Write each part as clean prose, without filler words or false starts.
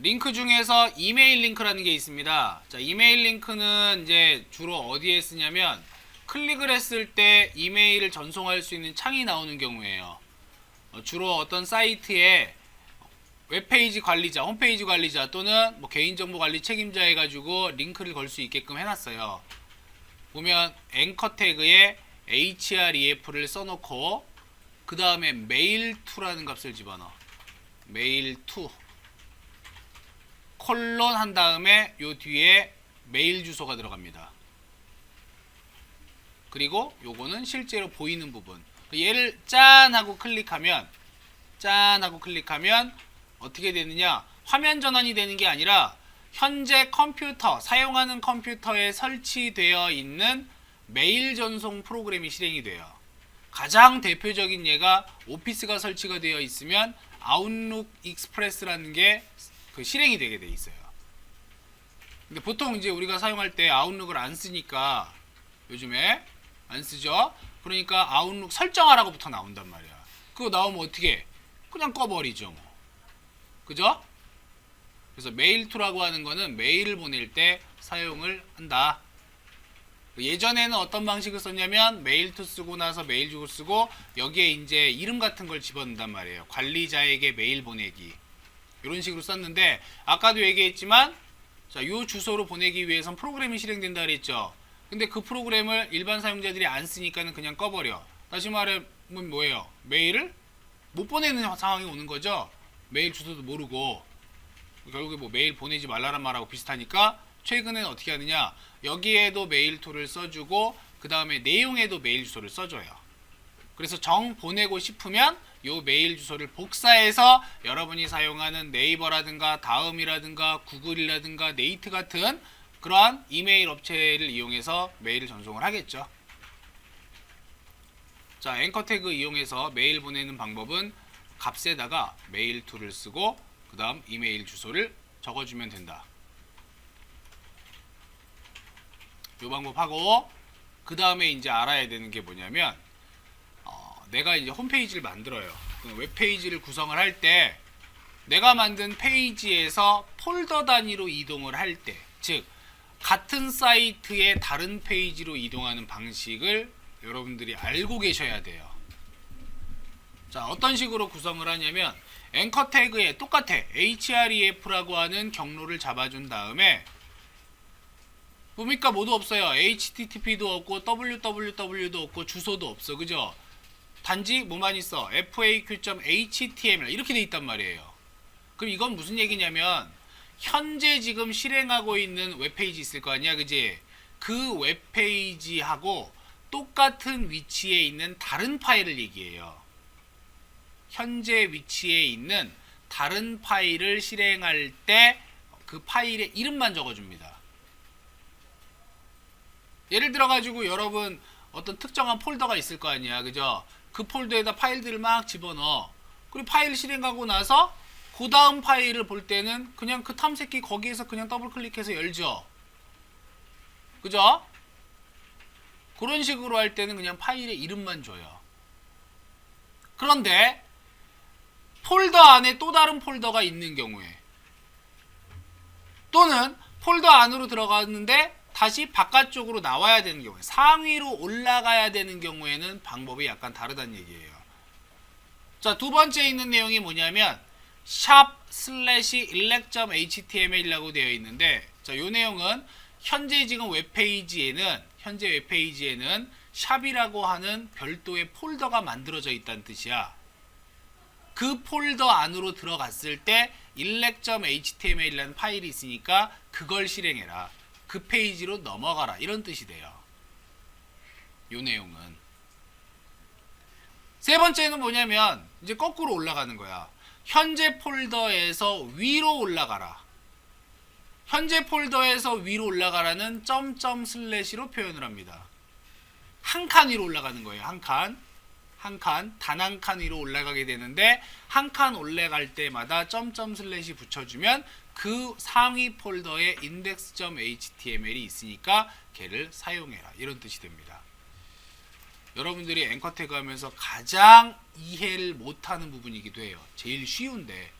링크 중에서 이메일 링크라는 게 있습니다. 자, 이메일 링크는 이제 주로 어디에 쓰냐면 클릭을 했을 때 이메일을 전송할 수 있는 창이 나오는 경우에요. 주로 어떤 사이트에 웹페이지 관리자, 홈페이지 관리자 또는 뭐 개인정보 관리 책임자 해가지고 링크를 걸 수 있게끔 해놨어요. 보면 앵커 태그에 href를 써놓고 그 다음에 mail2라는 값을 집어넣어. mail2 콜론 한 다음에 요 뒤에 메일 주소가 들어갑니다. 그리고 요거는 실제로 보이는 부분. 얘를 짠 하고 클릭하면 어떻게 되느냐? 화면 전환이 되는 게 아니라 현재 컴퓨터, 사용하는 컴퓨터에 설치되어 있는 메일 전송 프로그램이 실행이 돼요. 가장 대표적인 예가 오피스가 설치가 되어 있으면 아웃룩 익스프레스라는 게 실행이 되게 돼 있어요. 근데 보통 이제 우리가 사용할 때 아웃룩을 안 쓰니까 요즘에 안 쓰죠. 그러니까 아웃룩 설정하라고부터 나온단 말이야. 그거 나오면 어떻게? 그냥 꺼버리죠 뭐. 그죠? 그래서 메일2라고 하는 거는 메일을 보낼 때 사용을 한다. 예전에는 어떤 방식을 썼냐면 메일2 쓰고 나서 메일 주고 쓰고 여기에 이제 이름 같은 걸 집어넣는단 말이에요. 관리자에게 메일 보내기. 이런 식으로 썼는데 아까도 얘기했지만 자, 요 주소로 보내기 위해선 프로그램이 실행된다 그랬죠. 근데 그 프로그램을 일반 사용자들이 안 쓰니까는 그냥 꺼버려. 다시 말하면 뭐예요? 메일을 못 보내는 상황이 오는 거죠. 메일 주소도 모르고 결국에 뭐 메일 보내지 말라란 말하고 비슷하니까 최근에는 어떻게 하느냐, 여기에도 메일2를 써주고 그 다음에 내용에도 메일 주소를 써줘요. 그래서 정 보내고 싶으면 요 메일 주소를 복사해서 여러분이 사용하는 네이버라든가 다음이라든가 구글이라든가 네이트 같은 그러한 이메일 업체를 이용해서 메일을 전송을 하겠죠. 자, 앵커 태그 이용해서 메일 보내는 방법은 값에다가 메일2를 쓰고 그 다음 이메일 주소를 적어주면 된다. 요 방법 하고 그 다음에 이제 알아야 되는 게 뭐냐면 내가 이제 홈페이지를 만들어요. 웹페이지를 구성을 할 때 내가 만든 페이지에서 폴더 단위로 이동을 할 때, 즉 같은 사이트의 다른 페이지로 이동하는 방식을 여러분들이 알고 계셔야 돼요. 자, 어떤 식으로 구성을 하냐면 앵커 태그에 똑같아. href라고 하는 경로를 잡아준 다음에 보니까 뭐도 없어요. http도 없고 www도 없고 주소도 없어. 그죠? 단지 뭐만 있어? faq.html 이렇게 돼 있단 말이에요. 그럼 이건 무슨 얘기냐면 현재 지금 실행하고 있는 웹페이지 있을 거 아니야, 그지? 그 웹페이지하고 똑같은 위치에 있는 다른 파일을 얘기해요. 현재 위치에 있는 다른 파일을 실행할 때 그 파일의 이름만 적어줍니다. 예를 들어 가지고 여러분 어떤 특정한 폴더가 있을 거 아니야, 그죠? 그 폴더에다 파일들을 막 집어넣어. 그리고 파일 실행하고 나서 그 다음 파일을 볼 때는 그냥 그 탐색기 거기에서 그냥 더블 클릭해서 열죠. 그죠? 그런 식으로 할 때는 그냥 파일의 이름만 줘요. 그런데 폴더 안에 또 다른 폴더가 있는 경우에 또는 폴더 안으로 들어갔는데 다시 바깥쪽으로 나와야 되는 경우에, 상위로 올라가야 되는 경우에는 방법이 약간 다르다는 얘기예요. 자, 두 번째 있는 내용이 뭐냐면 shop/elect.html이라고 되어 있는데, 자, 요 내용은 현재 지금 웹페이지에는 샵이라고 하는 별도의 폴더가 만들어져 있다는 뜻이야. 그 폴더 안으로 들어갔을 때 elect.html이라는 파일이 있으니까 그걸 실행해라. 그 페이지로 넘어가라. 이런 뜻이 돼요. 요 내용은. 세 번째는 뭐냐면 이제 거꾸로 올라가는 거야. 현재 폴더에서 위로 올라가라. 현재 폴더에서 위로 올라가라는 점점 슬래시로 표현을 합니다. 한 칸 위로 올라가는 거예요. 한 칸, 단 한 칸 위로 올라가게 되는데 한 칸 올라갈 때마다 점점 슬래시 붙여주면 그 상위 폴더에 index.html이 있으니까 걔를 사용해라. 이런 뜻이 됩니다. 여러분들이 앵커 태그 하면서 가장 이해를 못하는 부분이기도 해요. 제일 쉬운데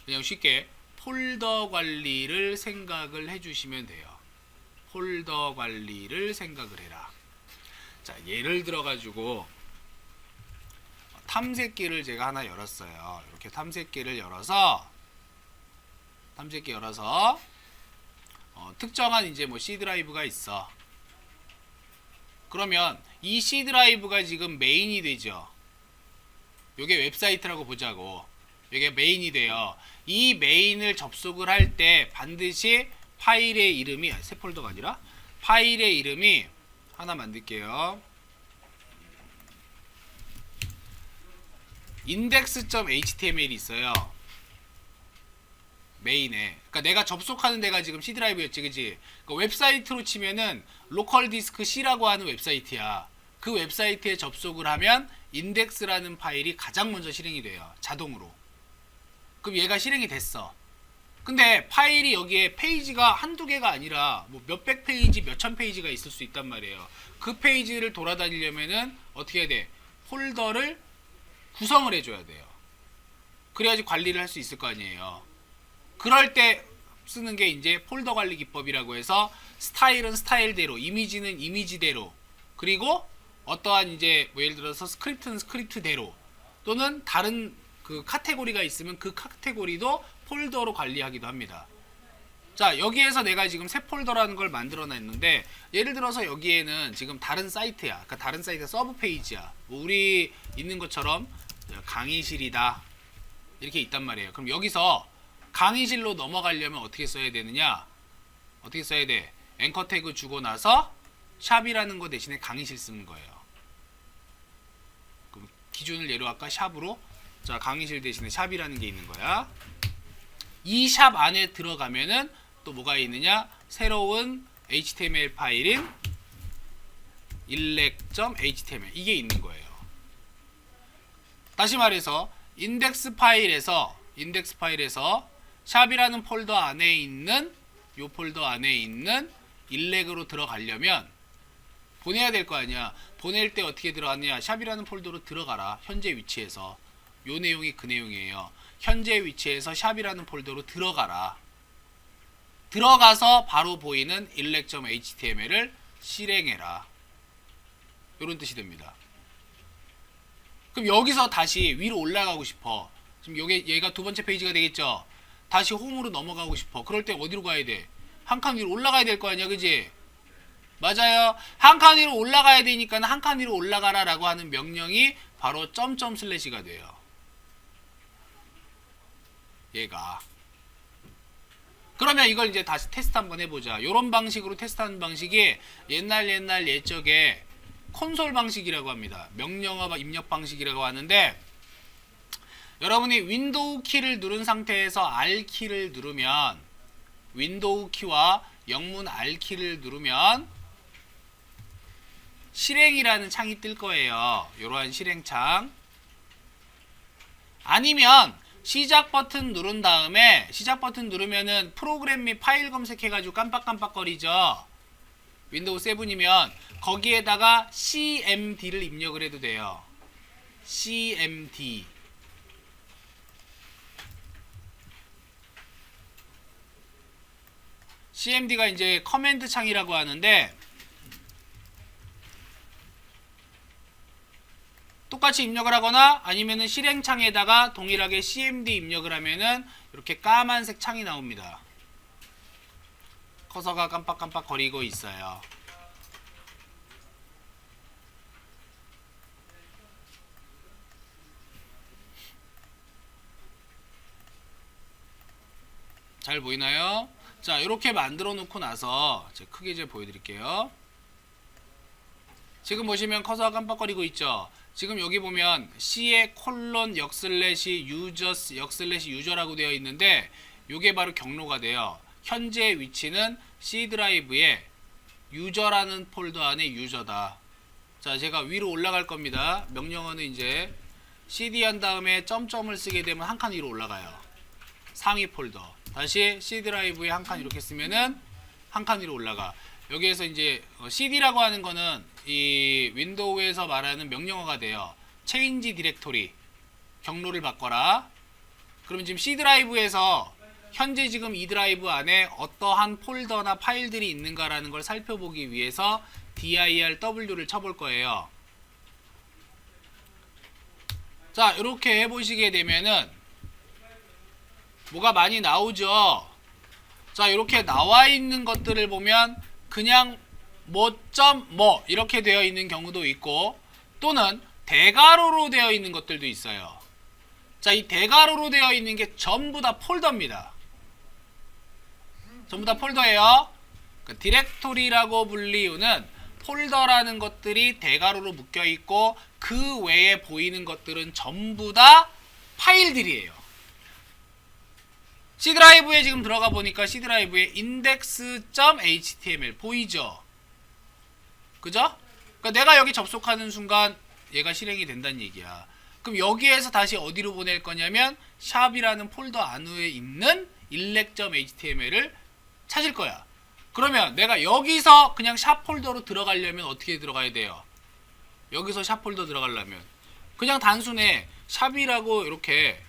그냥 쉽게 폴더 관리를 생각을 해주시면 돼요. 폴더 관리를 생각을 해라. 자, 예를 들어가지고 탐색기를 제가 하나 열었어요. 이렇게 탐색기를 열어서 특정한 이제 뭐 C 드라이브가 있어. 그러면 이 C 드라이브가 지금 메인이 되죠. 요게 웹사이트라고 보자고. 요게 메인이 돼요. 이 메인을 접속을 할 때 반드시 파일의 이름이 새 폴더가 아니라 파일의 이름이 하나 만들게요. index.html이 있어요. 메인에. 그러니까 내가 접속하는 데가 지금 C 드라이브였지, 그지? 그러니까 웹사이트로 치면은 로컬 디스크 C라고 하는 웹사이트야. 그 웹사이트에 접속을 하면 인덱스라는 파일이 가장 먼저 실행이 돼요. 자동으로. 그럼 얘가 실행이 됐어. 근데 파일이 여기에 페이지가 한두 개가 아니라 뭐 몇백 페이지, 몇천 페이지가 있을 수 있단 말이에요. 그 페이지를 돌아다니려면은 어떻게 해야 돼? 폴더를 구성을 해줘야 돼요. 그래야지 관리를 할 수 있을 거 아니에요. 그럴 때 쓰는 게 이제 폴더 관리 기법이라고 해서 스타일은 스타일대로, 이미지는 이미지대로, 그리고 어떠한 이제 뭐 예를 들어서 스크립트는 스크립트대로, 또는 다른 그 카테고리가 있으면 그 카테고리도 폴더로 관리하기도 합니다. 자, 여기에서 내가 지금 새 폴더라는 걸 만들어 놨는데, 예를 들어서 여기에는 지금 다른 사이트야. 그러니까 다른 사이트 서브 페이지야. 뭐 우리 있는 것처럼 강의실이다 이렇게 있단 말이에요. 그럼 여기서 강의실로 넘어가려면 어떻게 써야 되느냐? 어떻게 써야 돼? 앵커 태그 주고 나서 샵이라는 거 대신에 강의실 쓰는 거예요. 그럼 기준을 예로 할까? 샵으로. 자, 강의실 대신에 샵이라는 게 있는 거야. 이 샵 안에 들어가면은 또 뭐가 있느냐? 새로운 HTML 파일인 index.html 이게 있는 거예요. 다시 말해서 인덱스 파일에서 샵이라는 폴더 안에 있는 요 폴더 안에 있는 일렉으로 들어가려면 보내야 될 거 아니야. 보낼 때 어떻게 들어가느냐? 샵이라는 폴더로 들어가라. 현재 위치에서. 요 내용이 그 내용이에요. 현재 위치에서 샵이라는 폴더로 들어가라. 들어가서 바로 보이는 index.html을 실행해라. 요런 뜻이 됩니다. 그럼 여기서 다시 위로 올라가고 싶어. 지금 얘가 두 번째 페이지가 되겠죠? 다시 홈으로 넘어가고 싶어. 그럴 때 어디로 가야 돼? 한 칸 위로 올라가야 될 거 아니야, 그지? 맞아요. 한 칸 위로 올라가야 되니까 한 칸 위로 올라가라 라고 하는 명령이 바로 점점 슬래시가 돼요. 얘가. 그러면 이걸 이제 다시 테스트 한번 해보자. 요런 방식으로 테스트하는 방식이 옛날 옛적에 콘솔 방식이라고 합니다. 명령어 입력 방식이라고 하는데, 여러분이 윈도우 키를 누른 상태에서 R 키를 누르면, 윈도우 키와 영문 R 키를 누르면 실행이라는 창이 뜰 거예요. 이러한 실행창. 아니면 시작 버튼 누른 다음에, 시작 버튼 누르면은 프로그램 및 파일 검색해가지고 깜빡깜빡거리죠. 윈도우 7이면 거기에다가 cmd를 입력을 해도 돼요. cmd. cmd가 이제 커맨드 창이라고 하는데, 똑같이 입력을 하거나 아니면은 실행창에다가 동일하게 cmd 입력을 하면은 이렇게 까만색 창이 나옵니다. 커서가 깜빡깜빡 거리고 있어요. 잘 보이나요? 자, 이렇게 만들어 놓고 나서 제가 크게 이제 보여드릴게요. 지금 보시면 커서가 깜빡거리고 있죠. 지금 여기 보면 C에 콜론 역슬래시 유저스 역슬래시 유저라고 되어 있는데, 요게 바로 경로가 돼요. 현재 위치는 C 드라이브에 유저라는 폴더 안에 유저다. 자, 제가 위로 올라갈 겁니다. 명령어는 이제 cd 한 다음에 점점을 쓰게 되면 한 칸 위로 올라가요. 상위 폴더. 다시 C 드라이브에 한 칸 이렇게 쓰면은 한 칸 위로 올라가. 여기에서 이제 cd라고 하는 거는 이 윈도우에서 말하는 명령어가 돼요. change 디렉토리, 경로를 바꿔라. 그러면 지금 C 드라이브에서 현재 지금 이 드라이브 안에 어떠한 폴더나 파일들이 있는가라는 걸 살펴보기 위해서 dirw를 쳐볼 거예요. 자, 이렇게 해보시게 되면은 뭐가 많이 나오죠. 자, 이렇게 나와 있는 것들을 보면 그냥 뭐 이렇게 되어 있는 경우도 있고, 또는 대괄호로 되어 있는 것들도 있어요. 자, 이 대괄호로 되어 있는 게 전부 다 폴더입니다. 전부 다 폴더예요. 그러니까 디렉토리라고 불리우는 폴더라는 것들이 대괄호로 묶여 있고, 그 외에 보이는 것들은 전부 다 파일들이에요. C 드라이브에 지금 들어가 보니까 C 드라이브에 index.html 보이죠? 그죠? 그러니까 내가 여기 접속하는 순간 얘가 실행이 된다는 얘기야. 그럼 여기에서 다시 어디로 보낼 거냐면 샵이라는 폴더 안에 있는 index.html을 찾을 거야. 그러면 내가 여기서 그냥 샵 폴더로 들어가려면 어떻게 들어가야 돼요? 여기서 샵 폴더 들어가려면 그냥 단순히 샵이라고 이렇게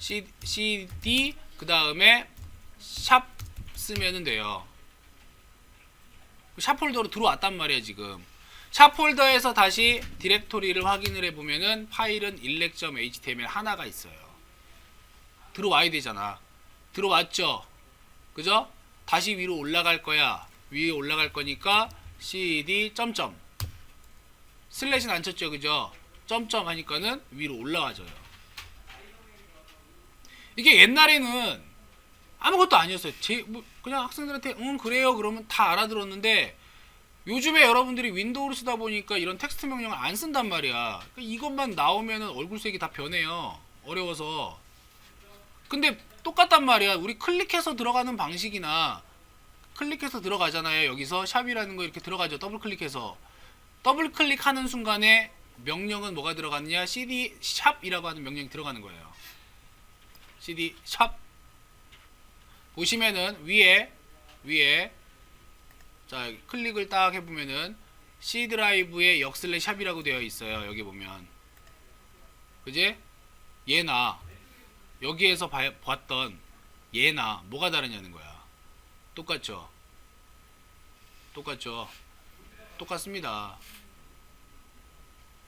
cd 그 다음에 샵 쓰면은 돼요. 샵 폴더로 들어왔단 말이야. 지금 샵 폴더에서 다시 디렉토리를 확인을 해보면은 파일은 index.html 하나가 있어요. 들어와야 되잖아. 들어왔죠? 그죠? 다시 위로 올라갈 거야. 위에 올라갈 거니까 cd 점점 슬래시는 안 쳤죠? 그죠? 점점 하니까는 위로 올라가져요. 이게 옛날에는 아무것도 아니었어요. 그냥 학생들한테 그래요 그러면 다 알아들었는데, 요즘에 여러분들이 윈도우를 쓰다 보니까 이런 텍스트 명령을 안 쓴단 말이야. 그러니까 이것만 나오면은 얼굴색이 다 변해요. 어려워서. 근데 똑같단 말이야. 우리 클릭해서 들어가는 방식이나 클릭해서 들어가잖아요. 여기서 샵이라는 거 이렇게 들어가죠. 더블 클릭해서. 더블 클릭하는 순간에 명령은 뭐가 들어갔냐? cd 샵이라고 하는 명령이 들어가는 거예요. cd 샵. 보시면은 위에 자, 클릭을 딱 해보면은 C 드라이브에 /샵이라고 되어 있어요. 여기 보면. 그지? 얘나 여기에서 봤던 얘나 뭐가 다르냐는 거야. 똑같죠? 똑같죠? 똑같습니다.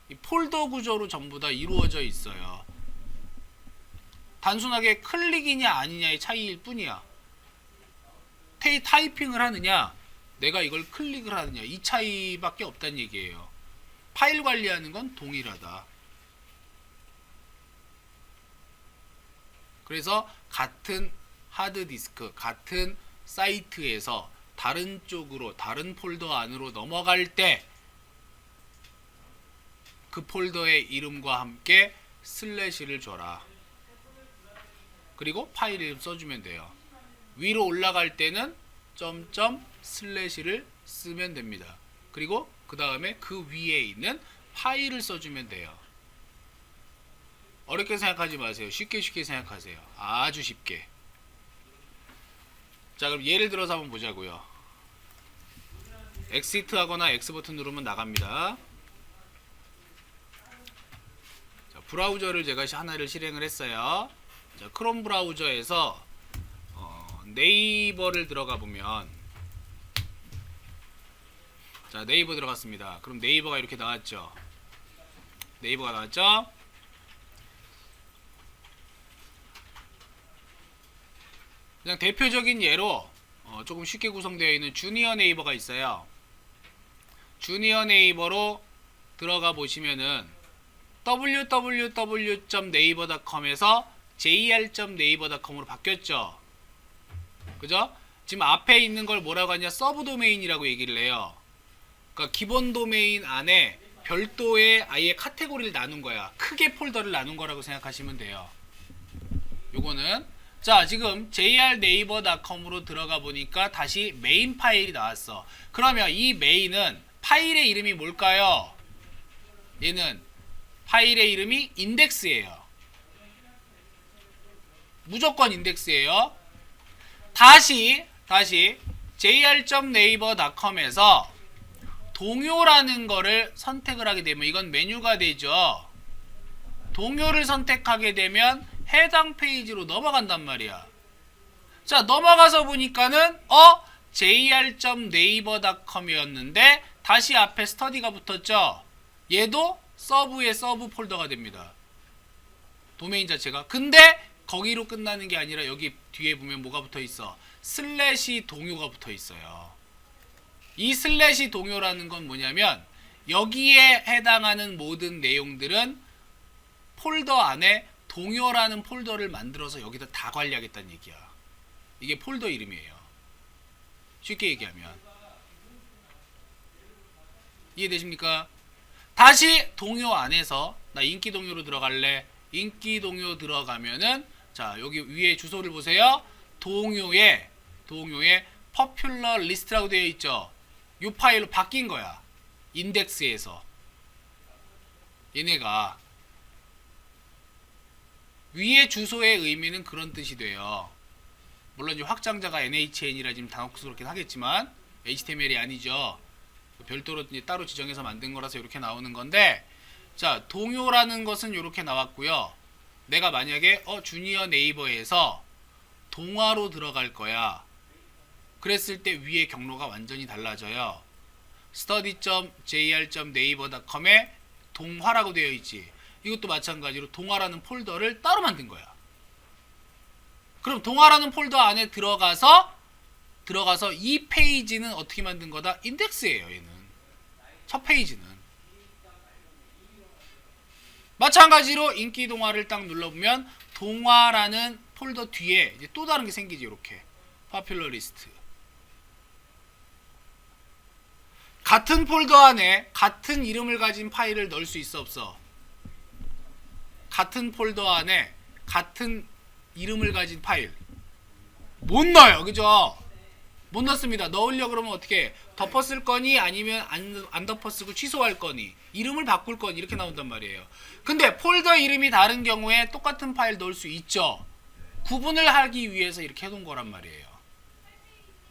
이 폴더 구조로 전부 다 이루어져 있어요. 단순하게 클릭이냐 아니냐의 차이일 뿐이야. 타이핑을 하느냐, 내가 이걸 클릭을 하느냐, 이 차이밖에 없다는 얘기예요. 파일 관리하는 건 동일하다. 그래서 같은 하드디스크, 같은 사이트에서 다른 쪽으로, 다른 폴더 안으로 넘어갈 때 그 폴더의 이름과 함께 슬래시를 줘라. 그리고 파일 이름 써주면 돼요. 위로 올라갈 때는 점점 슬래시를 쓰면 됩니다. 그리고 그 다음에 그 위에 있는 파일을 써주면 돼요. 어렵게 생각하지 마세요. 쉽게 생각하세요. 아주 쉽게. 자, 그럼 예를 들어서 한번 보자고요. 엑시트 하거나 X 버튼 누르면 나갑니다. 자, 브라우저를 제가 하나를 실행을 했어요. 자, 크롬 브라우저에서 네이버를 들어가 보면, 자, 네이버 들어갔습니다. 그럼 네이버가 이렇게 나왔죠. 네이버가 나왔죠. 그냥 대표적인 예로 조금 쉽게 구성되어 있는 주니어 네이버가 있어요. 주니어 네이버로 들어가 보시면은 www.naver.com에서 jr.naver.com으로 바뀌었죠. 그죠? 지금 앞에 있는 걸 뭐라고 하냐? 서브 도메인이라고 얘기를 해요. 그러니까 기본 도메인 안에 별도의 아예 카테고리를 나눈 거야. 크게 폴더를 나눈 거라고 생각하시면 돼요. 요거는 자, 지금 jrnaver.com으로 들어가 보니까 다시 메인 파일이 나왔어. 그러면 이 메인은 파일의 이름이 뭘까요? 얘는 파일의 이름이 인덱스예요. 무조건 인덱스예요. 다시 jr.naver.com에서 동요라는 거를 선택을 하게 되면, 이건 메뉴가 되죠. 동요를 선택하게 되면 해당 페이지로 넘어간단 말이야. 자, 넘어가서 보니까는 jr.naver.com이었는데 다시 앞에 스터디가 붙었죠. 얘도 서브의 서브 폴더가 됩니다. 도메인 자체가. 근데 거기로 끝나는 게 아니라 여기 뒤에 보면 뭐가 붙어 있어? 슬래시 동요가 붙어 있어요. 이 슬래시 동요라는 건 뭐냐면 여기에 해당하는 모든 내용들은 폴더 안에 동요라는 폴더를 만들어서 여기다 다 관리하겠다는 얘기야. 이게 폴더 이름이에요. 쉽게 얘기하면. 이해되십니까? 다시 동요 안에서 나 인기 동요로 들어갈래. 인기 동요 들어가면은 자, 여기 위에 주소를 보세요. 동요에 popular list라고 되어 있죠. 이 파일로 바뀐 거야. 인덱스에서. 얘네가 위에 주소의 의미는 그런 뜻이 돼요. 물론 이제 확장자가 NHN이라 지금 당혹스럽긴 하겠지만 HTML이 아니죠. 별도로 이제 따로 지정해서 만든 거라서 이렇게 나오는 건데, 자, 동요라는 것은 이렇게 나왔고요. 내가 만약에 주니어 네이버에서 동화로 들어갈 거야. 그랬을 때 위에 경로가 완전히 달라져요. study.jr.naver.com에 동화라고 되어 있지. 이것도 마찬가지로 동화라는 폴더를 따로 만든 거야. 그럼 동화라는 폴더 안에 들어가서 이 페이지는 어떻게 만든 거다? 인덱스예요. 얘는 첫 페이지는. 마찬가지로 인기 동화를 딱 눌러보면 동화라는 폴더 뒤에 이제 또 다른 게 생기지. 이렇게 popular list. 같은 폴더 안에 같은 이름을 가진 파일을 넣을 수 있어 없어? 같은 폴더 안에 같은 이름을 가진 파일 못 넣어요. 그죠? 못 넣습니다. 넣으려고 그러면 어떻게 덮었을 거니 아니면 안 덮었고 취소할 거니 이름을 바꿀 거니 이렇게 나온단 말이에요. 근데 폴더 이름이 다른 경우에 똑같은 파일 넣을 수 있죠. 구분을 하기 위해서 이렇게 해놓은 거란 말이에요.